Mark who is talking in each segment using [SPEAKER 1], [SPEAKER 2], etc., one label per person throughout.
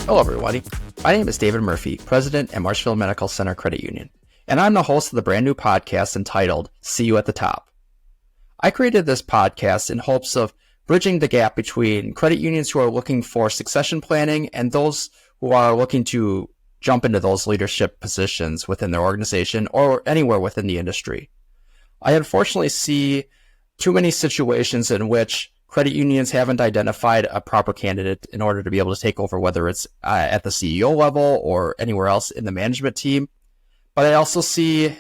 [SPEAKER 1] Hello, everybody. My name is David Murphy, President at Marshfield Medical Center Credit Union, and I'm the host of the brand new podcast entitled See You at the Top. I created this podcast in hopes of bridging the gap between credit unions who are looking for succession planning and those who are looking to jump into those leadership positions within their organization or anywhere within the industry. I unfortunately see too many situations in which credit unions haven't identified a proper candidate in order to be able to take over, whether it's at the CEO level or anywhere else in the management team. But I also see,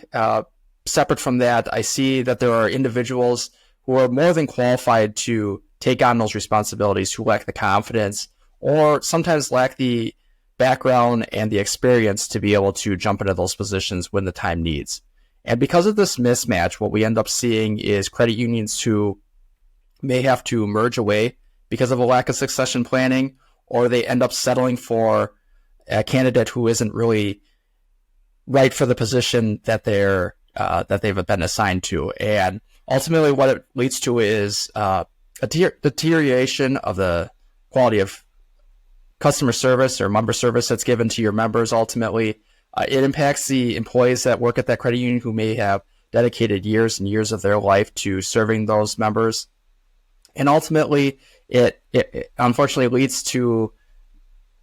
[SPEAKER 1] separate from that, I see that there are individuals who are more than qualified to take on those responsibilities who lack the confidence or sometimes lack the background and the experience to be able to jump into those positions when the time needs. And because of this mismatch, what we end up seeing is credit unions who may have to merge away because of a lack of succession planning, or they end up settling for a candidate who isn't really right for the position that they've been assigned to. And ultimately what it leads to is a deterioration of the quality of customer service or member service that's given to your members. Ultimately, it impacts the employees that work at that credit union who may have dedicated years and years of their life to serving those members. And ultimately, it unfortunately leads to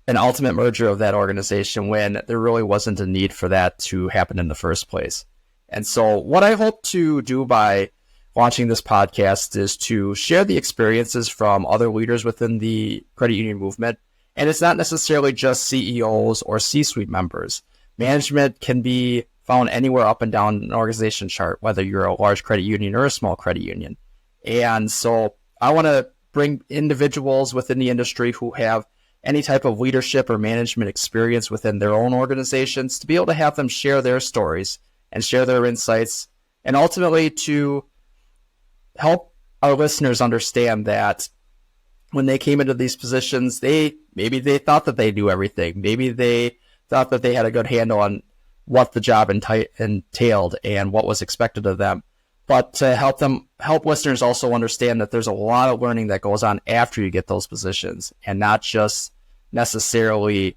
[SPEAKER 1] an ultimate merger of that organization when there really wasn't a need for that to happen in the first place. And so what I hope to do by launching this podcast is to share the experiences from other leaders within the credit union movement. And it's not necessarily just CEOs or C-suite members. Management can be found anywhere up and down an organization chart, whether you're a large credit union or a small credit union. And so I want to bring individuals within the industry who have any type of leadership or management experience within their own organizations to be able to have them share their stories and share their insights, and ultimately to help our listeners understand that when they came into these positions, maybe they thought that they knew everything. Maybe they thought that they had a good handle on what the job entailed and what was expected of them. But to help listeners also understand that there's a lot of learning that goes on after you get those positions, and not just necessarily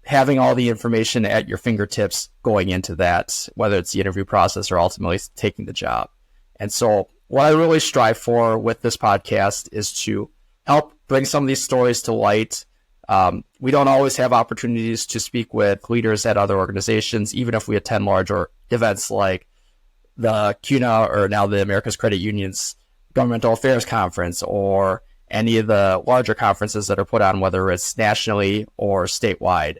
[SPEAKER 1] having all the information at your fingertips going into that, whether it's the interview process or ultimately taking the job. And so what I really strive for with this podcast is to help bring some of these stories to light. We don't always have opportunities to speak with leaders at other organizations, even if we attend large events like the CUNA, or now the America's Credit Unions Governmental Affairs Conference, or any of the larger conferences that are put on, whether it's nationally or statewide.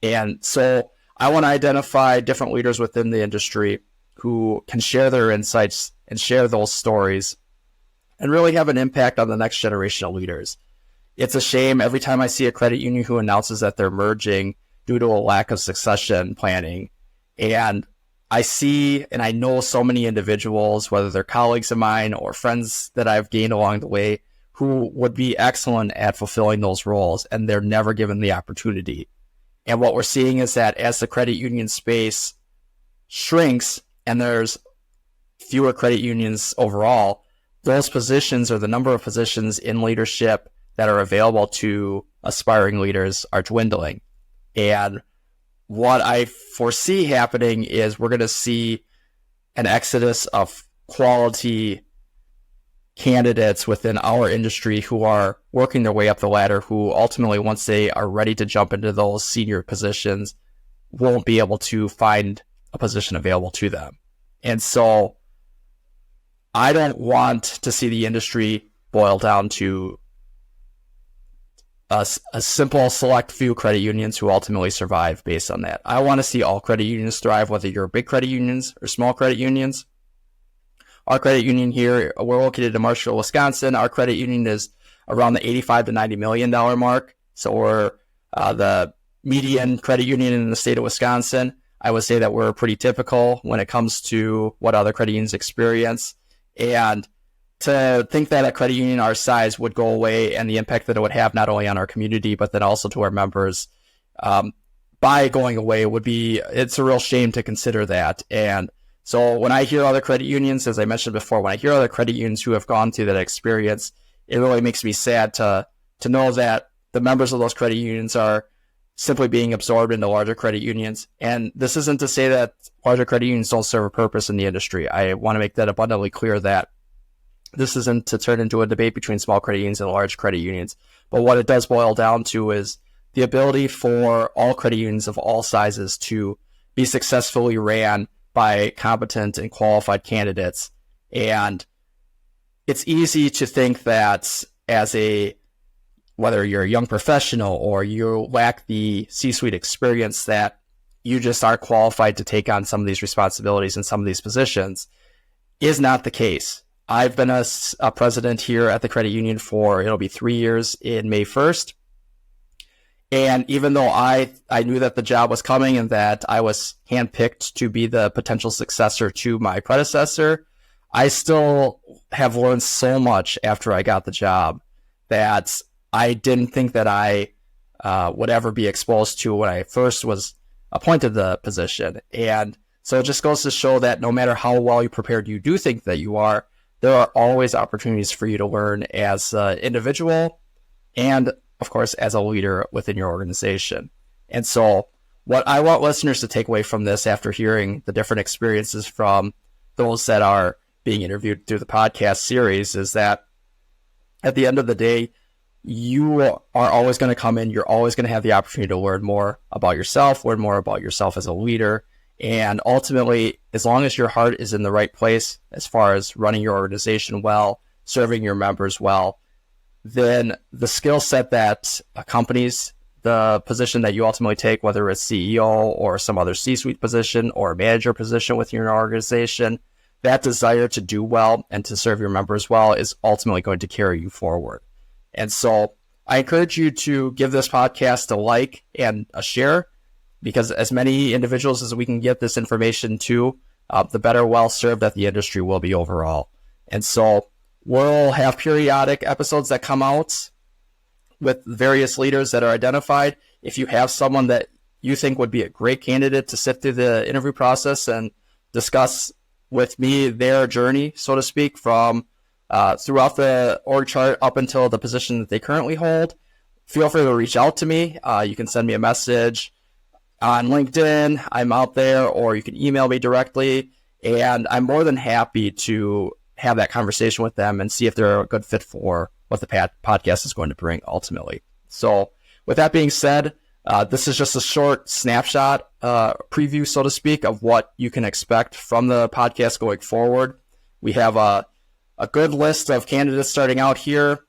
[SPEAKER 1] And so I want to identify different leaders within the industry who can share their insights and share those stories and really have an impact on the next generation of leaders. It's a shame every time I see a credit union who announces that they're merging due to a lack of succession planning. And I see and I know so many individuals, whether they're colleagues of mine or friends that I've gained along the way, who would be excellent at fulfilling those roles, and they're never given the opportunity. And what we're seeing is that as the credit union space shrinks and there's fewer credit unions overall, those positions, or the number of positions in leadership that are available to aspiring leaders, are dwindling. And what I foresee happening is we're going to see an exodus of quality candidates within our industry who are working their way up the ladder, who ultimately, once they are ready to jump into those senior positions, won't be able to find a position available to them. And so I don't want to see the industry boil down to a simple select few credit unions who ultimately survive based on that. I want to see all credit unions thrive, whether you're big credit unions or small credit unions. Our credit union here, we're located in Marshfield, Wisconsin. Our credit union is around the $85 to $90 million mark. So we're the median credit union in the state of Wisconsin. I would say that we're pretty typical when it comes to what other credit unions experience. And to think that a credit union our size would go away and the impact that it would have not only on our community, but then also to our members by going away it's a real shame to consider that. And so when I hear other credit unions, as I mentioned before, when I hear other credit unions who have gone through that experience, it really makes me sad to know that the members of those credit unions are simply being absorbed into larger credit unions. And this isn't to say that larger credit unions don't serve a purpose in the industry. I want to make that abundantly clear that this isn't to turn into a debate between small credit unions and large credit unions. But what it does boil down to is the ability for all credit unions of all sizes to be successfully ran by competent and qualified candidates. And it's easy to think that whether you're a young professional or you lack the C-suite experience, that you just aren't qualified to take on some of these responsibilities and some of these positions, is not the case. I've been a president here at the credit union it'll be 3 years in May 1st. And even though I knew that the job was coming and that I was handpicked to be the potential successor to my predecessor, I still have learned so much after I got the job that I didn't think that I would ever be exposed to when I first was appointed the position. And so it just goes to show that no matter how well you prepared you do think that you are, there are always opportunities for you to learn as an individual and, of course, as a leader within your organization. And so what I want listeners to take away from this after hearing the different experiences from those that are being interviewed through the podcast series is that at the end of the day, you are always going to come in, you're always going to have the opportunity to learn more about yourself, learn more about yourself as a leader. And ultimately, as long as your heart is in the right place, as far as running your organization well, serving your members well, then the skill set that accompanies the position that you ultimately take, whether it's CEO or some other C-suite position or a manager position within your organization, that desire to do well and to serve your members well is ultimately going to carry you forward. And so I encourage you to give this podcast a like and a share, because as many individuals as we can get this information to, the better well served that the industry will be overall. And so we'll have periodic episodes that come out with various leaders that are identified. If you have someone that you think would be a great candidate to sit through the interview process and discuss with me their journey, so to speak, from throughout the org chart up until the position that they currently hold, feel free to reach out to me. You can send me a message on LinkedIn. I'm out there, or you can email me directly, and I'm more than happy to have that conversation with them and see if they're a good fit for what the podcast is going to bring ultimately. So with that being said, this is just a short snapshot, preview, so to speak, of what you can expect from the podcast going forward. We have a good list of candidates starting out here,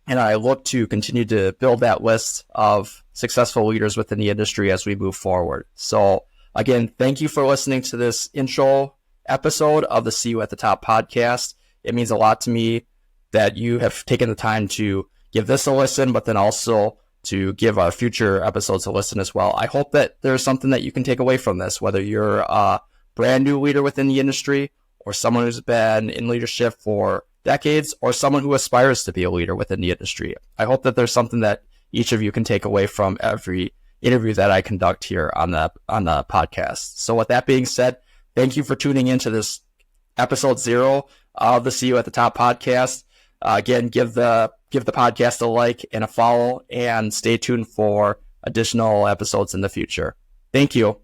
[SPEAKER 1] and I look to continue to build that list of successful leaders within the industry as we move forward. So again, thank you for listening to this intro episode of the See You at the Top podcast. It means a lot to me that you have taken the time to give this a listen, but then also to give our future episodes a listen as well. I hope that there's something that you can take away from this, whether you're a brand new leader within the industry or someone who's been in leadership for decades or someone who aspires to be a leader within the industry. I hope that there's something that each of you can take away from every interview that I conduct here on the podcast. So with that being said, thank you for tuning into this episode 0 of the See You at the Top podcast. Again, give the podcast a like and a follow, and stay tuned for additional episodes in the future. Thank you.